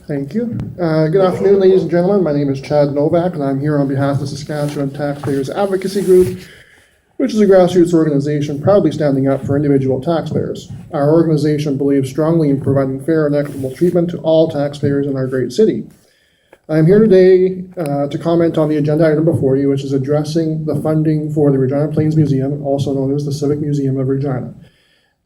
Thank you. Good afternoon, ladies and gentlemen. My name is Chad Novak, and I'm here on behalf of the Saskatchewan Taxpayers Advocacy Group, which is a grassroots organization proudly standing up for individual taxpayers. Our organization believes strongly in providing fair and equitable treatment to all taxpayers in our great city. I am here today to comment on the agenda item before you, which is addressing the funding for the Regina Plains Museum, also known as the Civic Museum of Regina.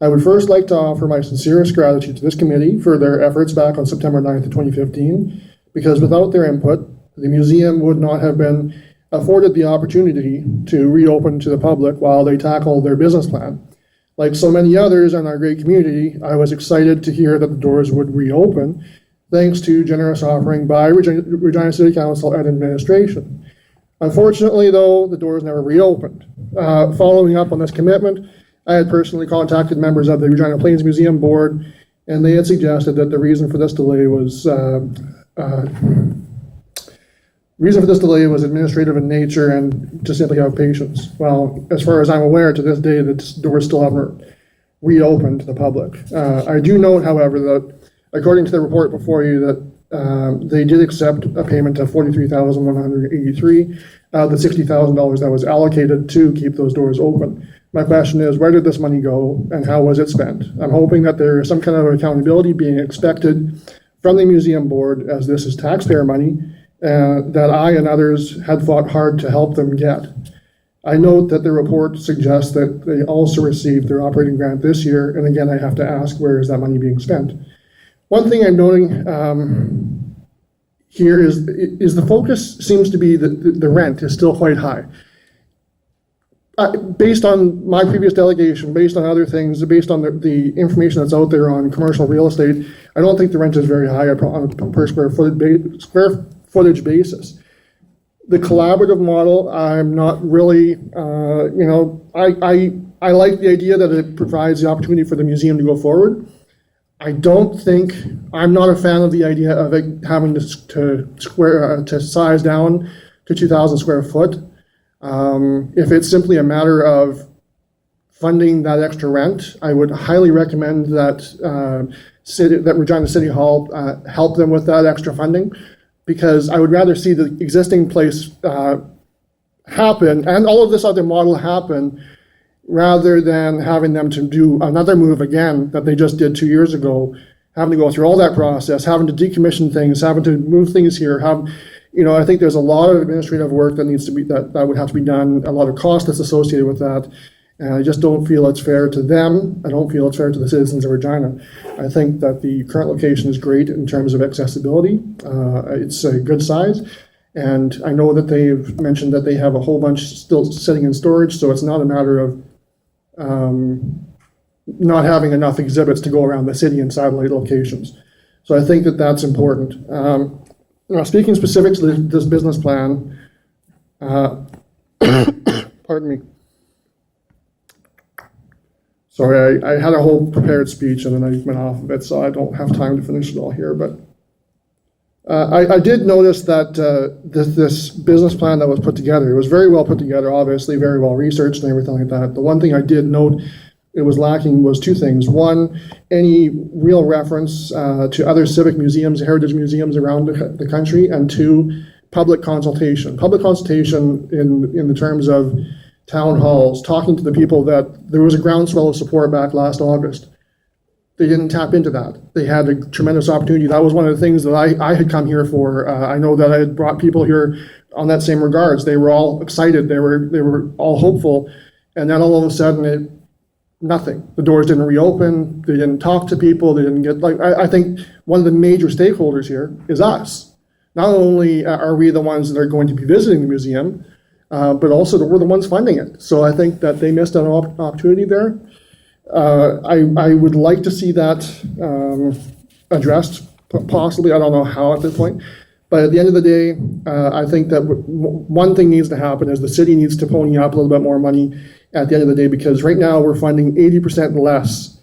I would first like to offer my sincerest gratitude to this committee for their efforts back on September 9th of 2015, because without their input, the museum would not have been afforded the opportunity to reopen to the public while they tackled their business plan. Like so many others in our great community, I was excited to hear that the doors would reopen, thanks to generous offering by Regina City Council and administration. Unfortunately, though, the doors never reopened. Following up on this commitment, I had personally contacted members of the Regina Plains Museum board, and they had suggested that the reason for this delay was administrative in nature and to simply have patience. Well, as far as I'm aware, to this day, the doors still haven't reopened to the public. I do note, however, that according to the report before you, that they did accept a payment of $43,183, the $60,000 that was allocated to keep those doors open. My question is, where did this money go and how was it spent? I'm hoping that there is some kind of accountability being expected from the museum board, as this is taxpayer money that I and others had fought hard to help them get. I note that the report suggests that they also received their operating grant this year, and again, I have to ask, where is that money being spent? One thing I'm noting here is the focus seems to be that the rent is still quite high. Based on my previous delegation, based on other things, based on the information that's out there on commercial real estate, I don't think the rent is very high on a per square footage basis. The collaborative model, I'm not really, I like the idea that it provides the opportunity for the museum to go forward. I'm not a fan of the idea of it having to size down to 2,000 square foot. If it's simply a matter of funding that extra rent, I would highly recommend that Regina City Hall help them with that extra funding, because I would rather see the existing place happen and all of this other model happen, rather than having them to do another move again that they just did 2 years ago, having to go through all that process, having to decommission things, having to move things here, I think there's a lot of administrative work that needs to be, that would have to be done, a lot of cost that's associated with that, and I just don't feel it's fair to them. I don't feel it's fair to the citizens of Regina. I think that the current location is great in terms of accessibility. It's a good size, and I know that they've mentioned that they have a whole bunch still sitting in storage, so it's not a matter of not having enough exhibits to go around the city in satellite locations. So I think that that's important. Now, speaking specific to this business plan, pardon me. Sorry, I had a whole prepared speech and then I went off of it, so I don't have time to finish it all here. But I did notice that this business plan that was put together, it was very well put together, obviously, very well researched and everything like that. The one thing I did note it was lacking was two things. One, any real reference to other civic museums, heritage museums around the country, and two, public consultation. Public consultation in the terms of town halls, talking to the people. That there was a groundswell of support back last August. They didn't tap into that. They had a tremendous opportunity. That was one of the things that I had come here for. I know that I had brought people here on that same regards. They were all excited. They were all hopeful, and then all of a sudden nothing. The doors didn't reopen. They didn't talk to people. They didn't get, I think one of the major stakeholders here is us. Not only are we the ones that are going to be visiting the museum, but also that we're the ones funding it. So I think that they missed an opportunity there. I would like to see that addressed, possibly. I don't know how at this point. But at the end of the day, I think that one thing needs to happen is the city needs to pony up a little bit more money at the end of the day, because right now we're funding 80% less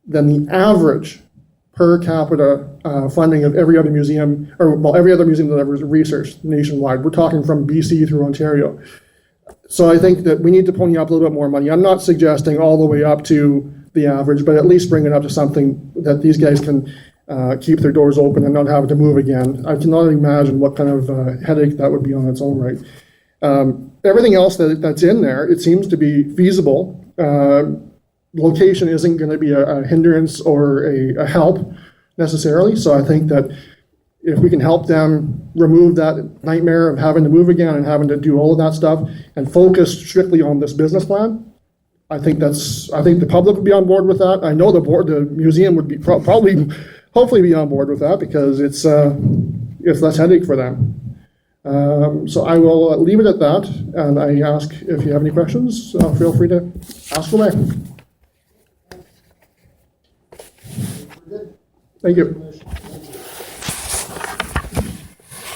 than the average per capita funding of every other museum, every other museum that ever researched nationwide. We're talking from BC through Ontario. So I think that we need to pony up a little bit more money. I'm not suggesting all the way up to the average, but at least bring it up to something that these guys can keep their doors open and not have to move again. I cannot imagine what kind of headache that would be on its own right. Everything else that's in there, it seems to be feasible. Location isn't going to be a hindrance or a help necessarily, so I think that if we can help them remove that nightmare of having to move again and having to do all of that stuff and focus strictly on this business plan, I think the public would be on board with that. I know the museum would be hopefully be on board with that because it's less headache for them. So I will leave it at that, and I ask if you have any questions, feel free to ask away. Thank you.